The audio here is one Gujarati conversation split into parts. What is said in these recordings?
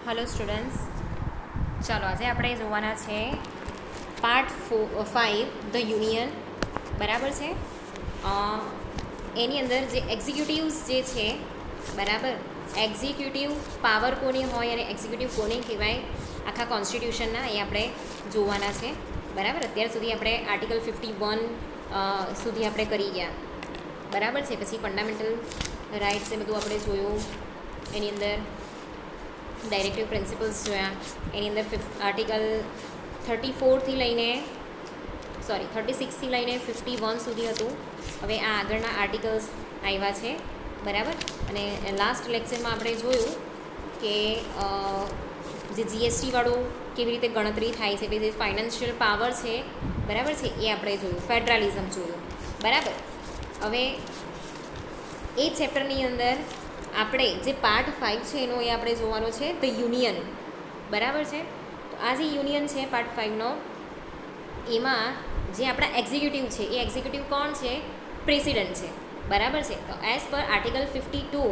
હેલો સ્ટુડન્ટ્સ, ચાલો આજે આપણે જોવાના છે પાર્ટ 5 ધ યુનિયન. બરાબર છે. એની અંદર જે એક્ઝિક્યુટિવ્સ જે છે, બરાબર, એક્ઝિક્યુટિવ પાવર કોની હોય અને એક્ઝિક્યુટિવ કોને કહેવાય આખા કોન્સ્ટિટ્યુશનના, એ આપણે જોવાના છે. બરાબર, અત્યાર સુધી આપણે આર્ટિકલ 51 સુધી આપણે કરી ગયા. બરાબર છે. પછી ફંડામેન્ટલ રાઇટ્સ એ બધું આપણે જોયું. એની અંદર ડાયરેક્ટિવ પ્રિન્સિપલ્સ જોયા. એની અંદર આર્ટિકલ 36થી લઈને 51 સુધી હતું. હવે આ આગળના આર્ટિકલ્સ આવ્યા છે. બરાબર. અને લાસ્ટ લેક્ચરમાં આપણે જોયું કે જે જીએસટીવાળું કેવી રીતે ગણતરી થાય છે, એટલે જે ફાઇનાન્શિયલ પાવર છે, બરાબર છે, એ આપણે જોયું. ફેડરલિઝમ જોયું. બરાબર. હવે એ ચેપ્ટરની અંદર આપણે જે પાર્ટ 5 છે એનો એ આપણે જોવાનો છે ધ યુનિયન. બરાબર છે. તો આ જે યુનિયન છે પાર્ટ 5નો, એમાં જે આપણા એક્ઝિક્યુટિવ છે, એ એક્ઝિક્યુટિવ કોણ છે? પ્રેસિડેન્ટ છે. બરાબર છે. તો as per article 52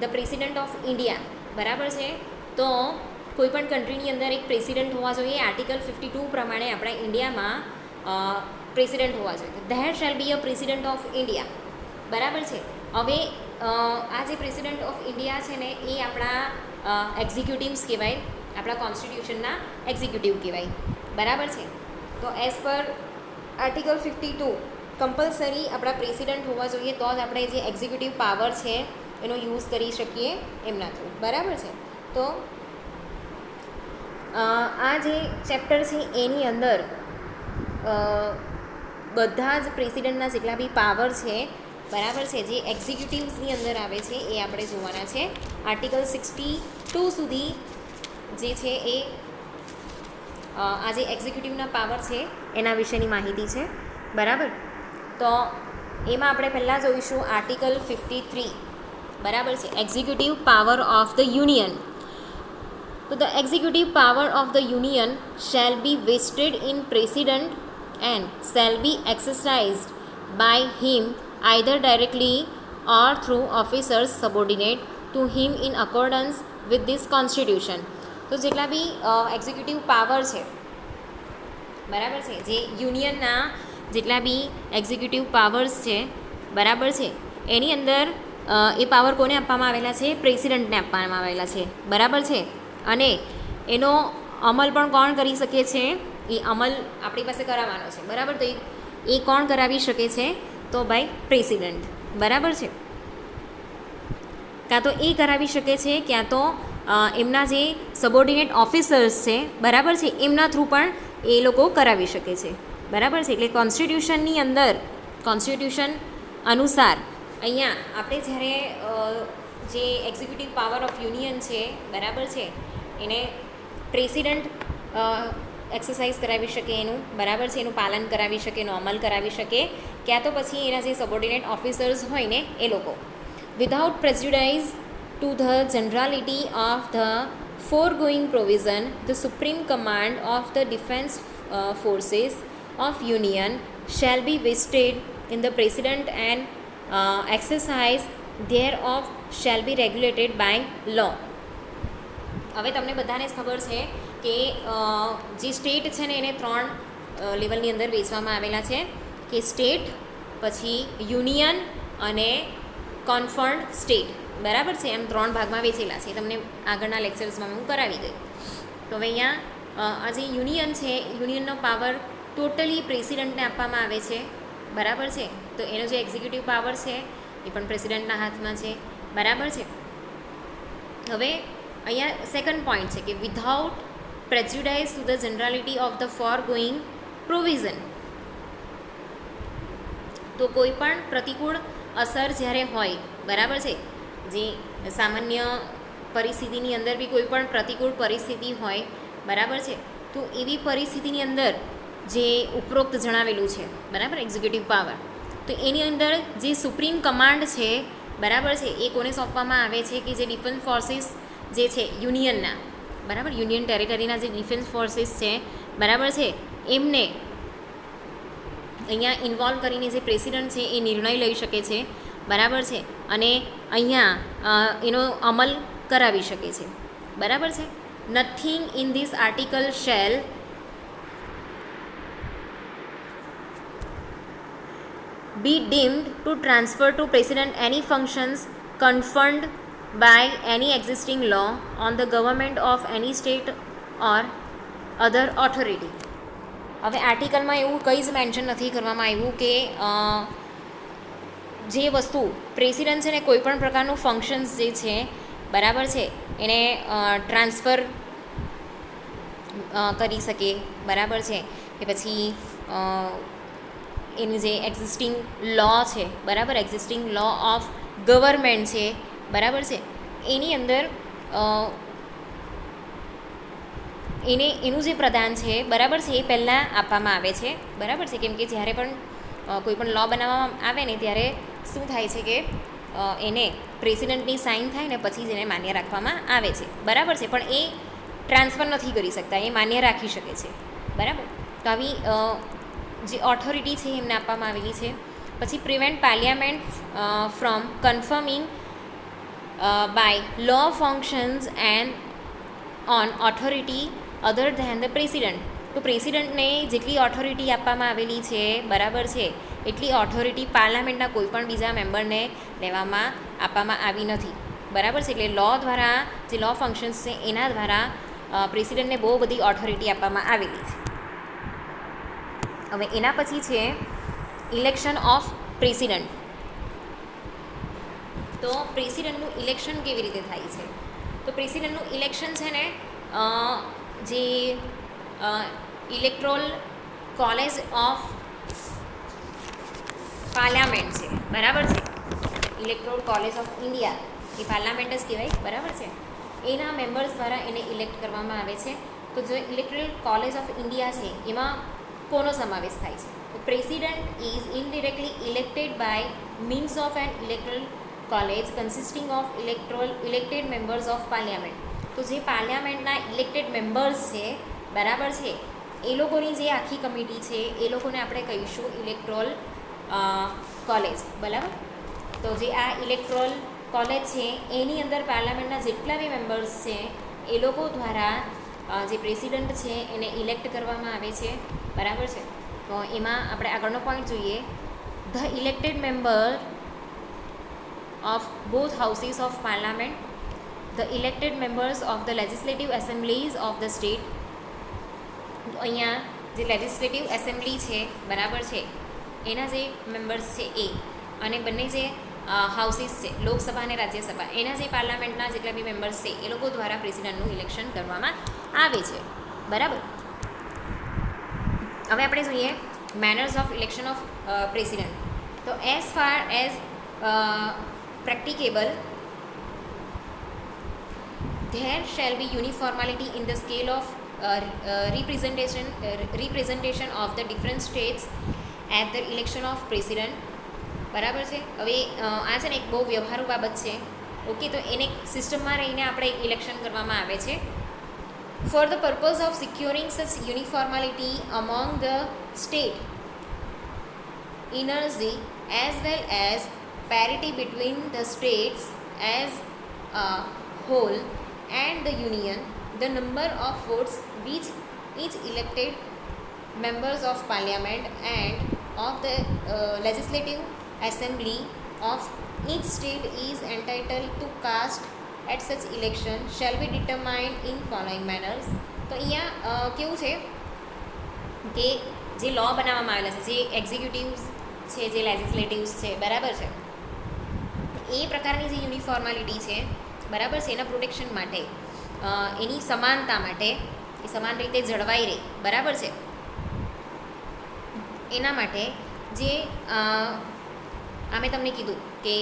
the president of India, બરાબર છે, તો કોઈપણ કન્ટ્રીની અંદર એક પ્રેસિડેન્ટ હોવા જોઈએ. આર્ટિકલ 52 પ્રમાણે આપણા ઇન્ડિયામાં પ્રેસિડેન્ટ હોવા જોઈએ. There shall be a president of India. બરાબર છે. હવે આ જે પ્રેસિડેન્ટ ઓફ ઇન્ડિયા છે ને, એ આપણા એક્ઝિક્યુટિવ્સ કહેવાય, આપણા કોન્સ્ટિટ્યુશનના એક્ઝિક્યુટિવ કહેવાય. બરાબર છે. તો એઝ પર આર્ટિકલ 52 કમ્પલસરી આપણા પ્રેસિડેન્ટ હોવા જોઈએ, તો જ આપણે જે એક્ઝિક્યુટિવ પાવર છે એનો યુઝ કરી શકીએ એમના થ્રુ. બરાબર છે. તો આ જે ચેપ્ટર છે એની અંદર બધા જ પ્રેસિડેન્ટના જેટલા બી પાવર છે, બરાબર છે, જે એક્ઝિક્યુટિવ્સની અંદર આવે છે, એ આપણે જોવાના છે. આર્ટિકલ 62 સુધી જે છે એ આ જે એક્ઝિક્યુટિવના પાવર છે એના વિશેની માહિતી છે. બરાબર. તો એમાં આપણે પહેલાં જોઈશું આર્ટિકલ 53. બરાબર છે. Executive power of the union. તો the executive power of the union shall be vested in president and shall be exercised by him either directly or through officers subordinate to him in accordance with this constitution. તો જેટલા બી એક્ઝિક્યુટિવ પાવર છે, બરાબર છે, જે યુનિયનના જેટલા બી એક્ઝિક્યુટિવ પાવર્સ છે, બરાબર છે, એની અંદર એ પાવર કોને આપવામાં આવેલા છે? પ્રેસિડેન્ટને આપવામાં આવેલા છે. બરાબર છે. અને એનો અમલ પણ કોણ કરી શકે છે? એ અમલ આપણી પાસે કરાવવાનો છે. બરાબર. તો એ કોણ કરાવી શકે છે? તો ભાઈ પ્રેસિડેન્ટ. બરાબર છે. કાં તો એ કરાવી શકે છે, ક્યાં તો એમના જે સબોર્ડિનેટ ઓફિસર્સ છે, બરાબર છે, એમના થ્રુ પણ એ લોકો કરાવી શકે છે. બરાબર છે. એટલે કોન્સ્ટિટ્યુશનની અંદર, કોન્સ્ટિટ્યુશન અનુસાર અહીંયા આપણે જ્યારે જે એક્ઝિક્યુટિવ પાવર ઓફ યુનિયન છે, બરાબર છે, એને પ્રેસિડેન્ટ એક્સરસાઇઝ કરાવી શકે એનું, બરાબર છે, એનું પાલન કરાવી શકે, એનો અમલ કરાવી શકે, ક્યાં તો પછી એના જે સબોર્ડિનેટ ઓફિસર્સ હોય ને એ લોકો. Without prejudice to the generality of the foregoing provision, the supreme command of the defence forces of union shall be vested in the president and exercise thereof shall be regulated by law. હવે તમને બધાને જ ખબર છે કે જે સ્ટેટ છે ને એને 3 લેવલની અંદર વેચવામાં આવેલા છે, કે સ્ટેટ, પછી યુનિયન અને કોન્ફર્ડ સ્ટેટ. બરાબર છે. એમ 3 ભાગમાં વેચેલા છે. તમને આગળના લેક્ચર્સમાં હું કરાવી ગઈ. તો હવે અહીંયા આ જે યુનિયન છે, યુનિયનનો પાવર ટોટલી પ્રેસિડેન્ટને આપવામાં આવે છે. બરાબર છે. તો એનો જે એક્ઝિક્યુટિવ પાવર છે એ પણ પ્રેસિડેન્ટના હાથમાં છે. બરાબર છે. હવે અહીંયા સેકન્ડ પોઈન્ટ છે કે without prejudice to the generality of the foregoing provision. તો કોઈ પણ પ્રતિકૂળ અસર જ્યારે હોય, બરાબર છે, જે સામાન્ય પરિસ્થિતિની અંદર બી કોઈ પણ પ્રતિકૂળ પરિસ્થિતિ હોય, બરાબર છે, તો એવી પરિસ્થિતિની અંદર જે ઉપરોક્ત જણાવેલું છે, બરાબર, એક્ઝિક્યુટિવ પાવર, તો એની અંદર જે સુપ્રીમ કમાન્ડ છે, બરાબર છે, એ કોને સોંપવામાં આવે છે? કે જે ડિફેન્સ ફોર્સિસ જે છે યુનિયનના, બરાબર, યુનિયન ટેરિટરીના જે ડિફેન્સ ફોર્સિસ છે, બરાબર છે, એમને અહીંયા ઇન્વોલ્વ કરીને જે પ્રેસિડન્ટ છે એ નિર્ણય લઈ શકે છે. બરાબર છે. અને અહીંયા એનો અમલ કરાવી શકે છે. બરાબર છે. Nothing in this article shall be deemed to transfer to president any functions conferred by any existing law on the government of any state or other authority. હવે આર્ટિકલમાં એવું કંઈ જ મેન્શન નથી કરવામાં આવ્યું કે જે વસ્તુ પ્રેસિડેન્ટ છે ને કોઈ પણ પ્રકારનું ફંક્શન્સ જે છે બરાબર છે એને ટ્રાન્સફર કરી શકે બરાબર છે કે પછી એનું જે એક્ઝિસ્ટિંગ લો છે બરાબર એક્ઝિસ્ટિંગ લો ઓફ ગવર્મેન્ટ છે બરાબર છે એની અંદર એનું જે પ્રદાન છે બરાબર છે એ પહેલાં આપવામાં આવે છે બરાબર છે. કેમ કે જ્યારે પણ કોઈ પણ લો બનાવવામાં આવે ને ત્યારે શું થાય છે કે એને પ્રેસિડેન્ટની સાઇન થાય ને પછી જ એને માન્ય રાખવામાં આવે છે બરાબર છે. પણ એ ટ્રાન્સફર નથી કરી શકતા, એ માન્ય રાખી શકે છે બરાબર. તો આવી જે ઓથોરિટી છે એમને આપવામાં આવેલી છે. પછી prevent parliament from confirming by law functions and on authority other than the president. તો પ્રેસિડન્ટને જેટલી ઓથોરિટી આપવામાં આવેલી છે બરાબર છે એટલી ઓથોરિટી પાર્લામેન્ટના કોઈ પણ બીજા મેમ્બરને લેવામાં આપવામાં આવી નથી બરાબર છે. એટલે લો દ્વારા જે લો ફંક્શન્સ છે એના દ્વારા પ્રેસિડન્ટને બહુ બધી ઓથોરિટી આપવામાં આવેલી છે. હવે એના પછી છે ઇલેક્શન ઓફ પ્રેસિડન્ટ. તો પ્રેસિડન્ટનું ઇલેક્શન કેવી રીતે થાય છે? તો પ્રેસિડન્ટનું ઇલેક્શન છે ને જે ઇલેક્ટ્રોલ કોલેજ ઓફ પાર્લામેન્ટ છે બરાબર છે, Electral college of India A parliament જ કહેવાય બરાબર છે, એના મેમ્બર્સ દ્વારા એને ઇલેક્ટ કરવામાં આવે છે. તો જો ઇલેક્ટ્રોલ કોલેજ ઓફ ઇન્ડિયા છે એમાં કોનો સમાવેશ થાય છે? તો president is indirectly elected by means of an electoral college consisting of elected members of parliament. તો જે પાર્લિયામેન્ટના ઇલેક્ટેડ મેમ્બર્સ છે બરાબર છે એ લોકોની જે આખી કમિટી છે એ લોકોને આપણે કહીશું ઇલેક્ટ્રોલ કોલેજ બરાબર. તો જે આ ઇલેક્ટ્રોલ કોલેજ છે એની અંદર પાર્લામેન્ટના જેટલા બી મેમ્બર્સ છે એ લોકો દ્વારા જે પ્રેસિડન્ટ છે એને ઇલેક્ટ કરવામાં આવે છે બરાબર છે. તો એમાં આપણે આગળનો પોઈન્ટ જોઈએ. The elected member of both houses of parliament, the elected members of the legislative assemblies of the state. તો અહીંયા જે લેજિસ્લેટિવ એસેમ્બલી છે બરાબર છે એના જે મેમ્બર્સ છે એ અને બંને જે હાઉસીસ છે લોકસભા અને રાજ્યસભા એના જે પાર્લામેન્ટના જેટલા બી મેમ્બર્સ છે એ લોકો દ્વારા પ્રેસિડન્ટનું ઇલેક્શન કરવામાં આવે છે બરાબર. હવે આપણે જોઈએ manners of election of president. તો as far as practicable there shall be uniformity in the scale of representation of the different states at the election of president બરાબર છે. હવે આ છે ને એક બહુ વ્યવહારુ બાબત છે ઓકે. તો એને સિસ્ટમમાં રહીને આપણે ઇલેક્શન કરવામાં આવે છે. For the purpose of securing such uniformity among the state inter se as well as parity between the states as a whole and the union, the number of votes which each elected members of parliament and of the legislative assembly of each state is entitled to cast at such election shall be determined in following manners. તો અહીંયા કેવું છે કે જે લો બનાવવામાં આવેલા છે જે એક્ઝિક્યુટિવ્સ છે જે લેજિસ્લેટિવ્સ છે બરાબર છે એ પ્રકારની જે યુનિફોર્માલિટી છે બરાબર છે એના પ્રોટેક્શન માટે એની સમાનતા માટે એ સમાન રીતે જળવાઈ રહે બરાબર છે એના માટે જે મેં તમને કીધું કે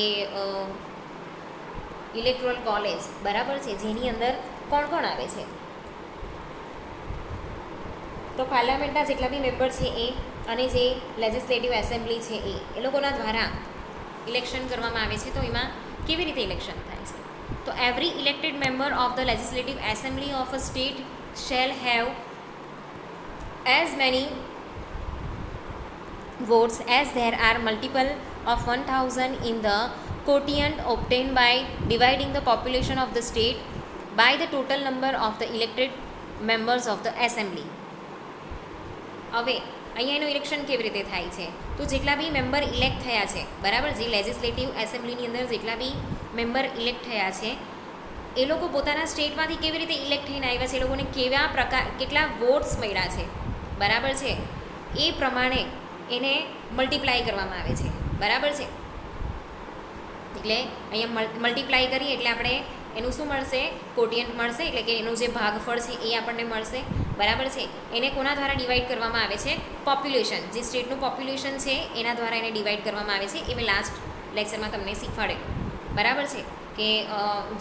ઇલેક્ટ્રોલ કોલેજ બરાબર છે જેની અંદર કોણ કોણ આવે છે? તો પાર્લામેન્ટના જેટલા બી મેમ્બર છે એ અને જે લેજિસ્લેટિવ એસેમ્બલી છે એ લોકોના દ્વારા ઇલેક્શન કરવામાં આવે છે. તો એમાં કેવી રીતે ઇલેક્શન થાય છે? તો every elected member of the legislative assembly of a state shall have as many votes as there are multiple of 1000 in the quotient obtained by dividing the population of the state by the total number of the elected members of the assembly. હવે અહીંયા એનું ઇલેક્શન કેવી રીતે થાય છે? તો જેટલા બી મેમ્બર ઇલેક્ટ થયા છે, બરાબર, જે લેજિસ્લેટિવ એસેમ્બલીની અંદર જેટલા બી મેમ્બર ઇલેક્ટ થયા છે એ લોકો પોતાના સ્ટેટમાંથી કેવી રીતે ઇલેક્ટ થઈને આવ્યા છે, એ લોકોને કેટલા વોટ્સ મળ્યા છે, બરાબર છે, એ પ્રમાણે એને મલ્ટીપ્લાય કરવામાં આવે છે, બરાબર છે. એટલે અહીંયા મલ્ટીપ્લાય કરીએ એટલે આપણે એનું શું મળશે? કોટિયન્ટ મળશે, એટલે કે એનું જે ભાગફળ છે એ આપણને મળશે, બરાબર છે. એને કોના દ્વારા ડિવાઈડ કરવામાં આવે છે? પોપ્યુલેશન, જે સ્ટેટનું પોપ્યુલેશન છે એના દ્વારા એને ડિવાઈડ કરવામાં આવે છે. એ મેં લાસ્ટ લેક્ચરમાં તમને શીખવાડેલું, બરાબર છે, કે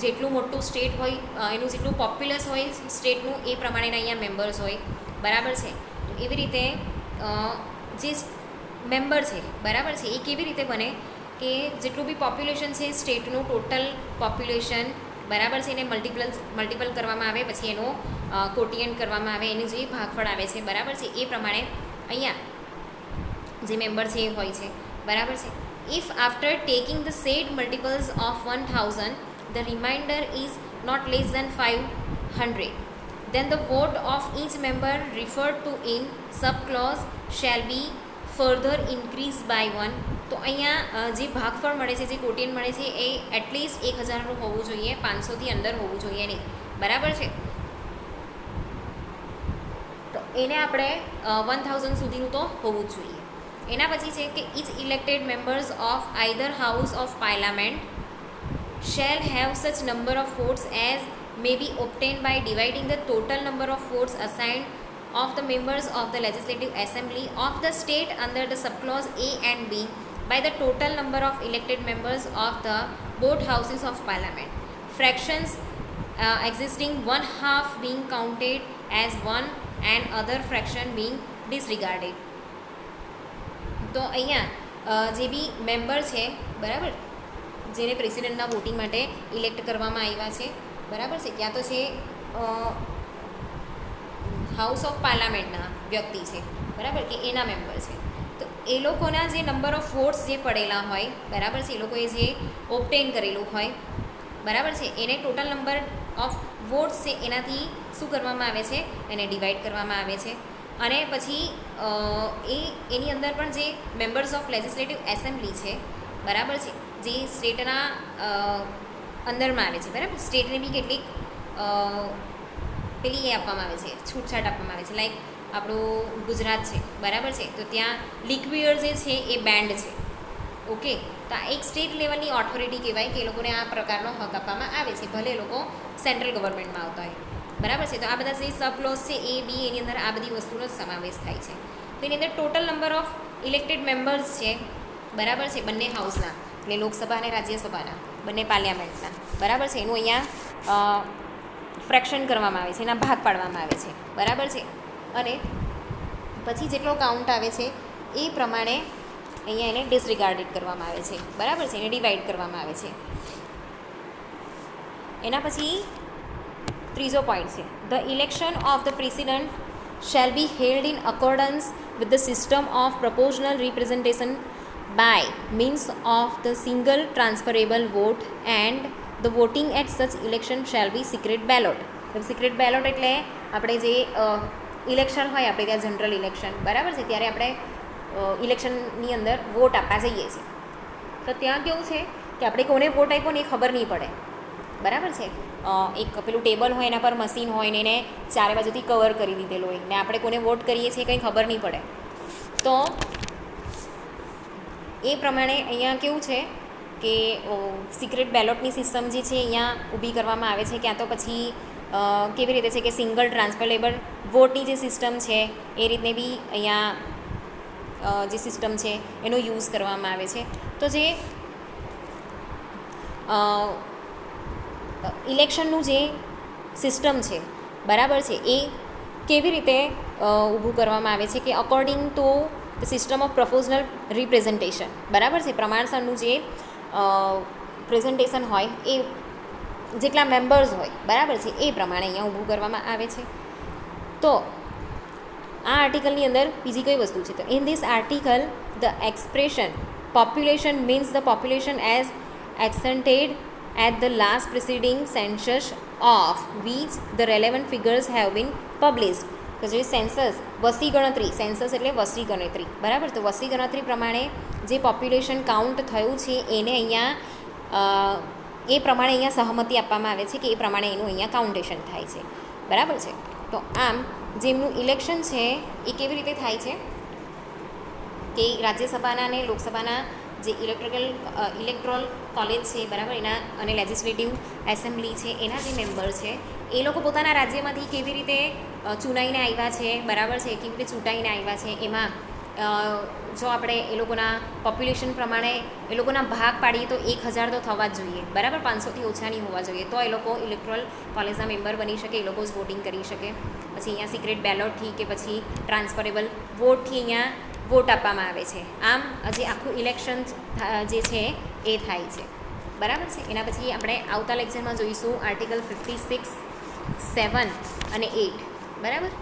જેટલું મોટું સ્ટેટ હોય એનું જેટલું પોપ્યુલસ હોય સ્ટેટનું એ પ્રમાણેના અહીંયા મેમ્બર્સ હોય, બરાબર છે. તો એવી રીતે જે મેમ્બર છે, બરાબર છે, એ કેવી રીતે બને કે જેટલું બી પોપ્યુલેશન છે સ્ટેટનું ટોટલ પોપ્યુલેશન, બરાબર છે, એને મલ્ટિપલ કરવામાં આવે, પછી એનો કોટિયન્ટ કરવામાં આવે, એનું જે ભાગફળ આવે છે, બરાબર છે, એ પ્રમાણે અહીંયા જે મેમ્બર છે એ હોય છે, બરાબર છે. If after taking the said multiples of 1000 the remainder is not less than 500, then the vote of each member referred to in subclause shall be further increased by 1. તો અહીંયા જે ભાગફળ મળે છે, જે કોટિયન્ટ મળે છે એ એટલીસ્ટ 1000નું હોવું જોઈએ, 500થી અંદર હોવું જોઈએ નહીં, બરાબર છે. તો એને આપણે 1000 સુધીનું તો હોવું જ જોઈએ. એના પછી છે કે each elected members of either house of parliament shall have such number of votes as may be obtained by dividing the total number of votes assigned of the members of the legislative assembly of the state under the subclause A and B by the total number of elected members of the both houses of parliament, fractions existing one half being counted as one and other fraction being disregarded. તો અહીંયા જે બી મેમ્બર છે, બરાબર, જેને પ્રેસિડેન્ટના વોટિંગ માટે ઇલેક્ટ કરવામાં આવ્યા છે, બરાબર છે, ક્યાં તો છે હાઉસ ઓફ પાર્લામેન્ટના વ્યક્તિ છે, બરાબર, કે એના મેમ્બર છે. તો એ લોકોના જે નંબર ઓફ વોટ્સ જે પડેલા હોય, બરાબર છે, એ લોકોએ જે ઓબ્ટેન કરેલું હોય, બરાબર છે, એને ટોટલ નંબર ઓફ વોટ્સ છે એનાથી શું કરવામાં આવે છે? એને ડિવાઈડ કરવામાં આવે છે. અને પછી એની અંદર પણ જે મેમ્બર્સ ઓફ લેજિસ્લેટિવ એસેમ્બલી છે, બરાબર છે, જે સ્ટેટના અંદરમાં આવે છે, બરાબર, સ્ટેટને બી કેટલીક પેલી એ આપવામાં આવે છે, છૂટછાટ આપવામાં આવે છે. લાઈક આપણું ગુજરાત છે, બરાબર છે, તો ત્યાં લિક્વિયર જે છે એ બેન્ડ છે, ઓકે. તો આ એક સ્ટેટ લેવલની ઓથોરિટી કહેવાય કે એ લોકોને આ પ્રકારનો હક આપવામાં આવે છે, ભલે એ લોકો સેન્ટ્રલ ગવર્મેન્ટમાં આવતા હોય, બરાબર છે. તો આ બધા જે સબક્લોઝ છે એ બી એની અંદર આ બધી વસ્તુનો સમાવેશ થાય છે. તો એની અંદર total number of elected members છે, બરાબર છે, બંને હાઉસના, એટલે લોકસભા અને રાજ્યસભાના, બંને પાર્લિયામેન્ટના, બરાબર છે, એનું અહીંયા ફ્રેક્શન કરવામાં આવે છે, એના ભાગ પાડવામાં આવે છે, બરાબર છે. અને પછી જેટલો કાઉન્ટ આવે છે એ પ્રમાણે અહીંયા એને ડિસરિગાર્ડેડ કરવામાં આવે છે, બરાબર છે, એને ડિવાઈડ કરવામાં આવે છે. એના પછી ત્રીજો પોઈન્ટ છે, the election of the president shall be held in accordance with the system of proportional representation by means of the single transferable vote and the voting at such election shall be secret ballot. Secret ballot એટલે આપણે જે ઇલેક્શન હોય, આપણે ત્યાં જનરલ ઇલેક્શન, બરાબર છે, ત્યારે આપણે ઇલેક્શનની અંદર વોટ આપવા જઈએ છીએ. તો ત્યાં કેવું છે કે આપણે કોને વોટ આપ્યો ને એ ખબર નહીં પડે, બરાબર છે. એક પેલું ટેબલ હોય, એના પર મશીન હોય ને એને ચારે બાજુથી કવર કરી દીધેલું હોય ને આપણે કોને વોટ કરીએ છીએ કંઈ ખબર નહીં પડે. તો એ પ્રમાણે અહીંયા કેવું છે કે સિક્રેટ બેલોટની સિસ્ટમ જે છે અહીંયા ઊભી કરવામાં આવે છે. ક્યાં તો પછી કેવી રીતે છે કે સિંગલ ટ્રાન્સફરેબલ વોટની જે સિસ્ટમ છે એ રીતને બી અહીંયા જે સિસ્ટમ છે એનો યુઝ કરવામાં આવે છે. તો જે ઇલેક્શનનું જે સિસ્ટમ છે, બરાબર છે, એ કેવી રીતે ઊભું કરવામાં આવે છે કે according to the system of proportional representation, બરાબર છે, પ્રમાણસરનું જે પ્રેઝન્ટેશન હોય એ જેટલા મેમ્બર્સ હોય, બરાબર છે, એ પ્રમાણે અહીંયા ઊભું કરવામાં આવે છે. તો આ આર્ટિકલની અંદર બીજી કઈ વસ્તુ છે? તો in this article the expression population means the population as ascertained at the last preceding census of which the relevant figures have been published. તો જે સેન્સસ વસ્તી ગણતરી, સેન્સસ એટલે વસ્તી ગણતરી, બરાબર. તો વસ્તી ગણતરી પ્રમાણે જે પોપ્યુલેશન કાઉન્ટ થયું છે એને અહીંયા એ પ્રમાણે અહીંયા સહમતિ આપવામાં આવે છે કે એ પ્રમાણે એનું અહીંયા કાઉન્ટેશન થાય છે, બરાબર છે. તો આમ જેમનું ઇલેક્શન છે એ કેવી રીતે થાય છે કે રાજ્યસભાના અને લોકસભાના જે ઇલેક્ટ્રોલ કોલેજ છે, બરાબર, એના અને લેજિસ્લેટિવ એસેમ્બલી છે એના જે મેમ્બર છે એ લોકો પોતાના રાજ્યમાંથી કેવી રીતે ચૂંટાઈને આવ્યા છે, બરાબર છે, કેવી રીતે ચૂંટાઈને આવ્યા છે, એમાં જો આપણે એ લોકોના પોપ્યુલેશન પ્રમાણે એ લોકોના ભાગ પાડીએ તો 1000 તો થવા જ જોઈએ, બરાબર. 500થી ઓછા નહીં હોવા જોઈએ, તો એ લોકો ઇલેક્ટ્રોલ કોલેજના મેમ્બર બની શકે, એ લોકો જ વોટિંગ કરી શકે. પછી અહીંયા સિક્રેટ બેલોટથી કે પછી ટ્રાન્સફરેબલ વોટથી અહીંયા વોટ આપવામાં આવે છે. આમ જે આખું ઇલેક્શન જે છે એ થાય છે, બરાબર છે. એના પછી આપણે આવતા લેક્ચરમાં જોઈશું આર્ટિકલ 56, 7 અને 8, બરાબર.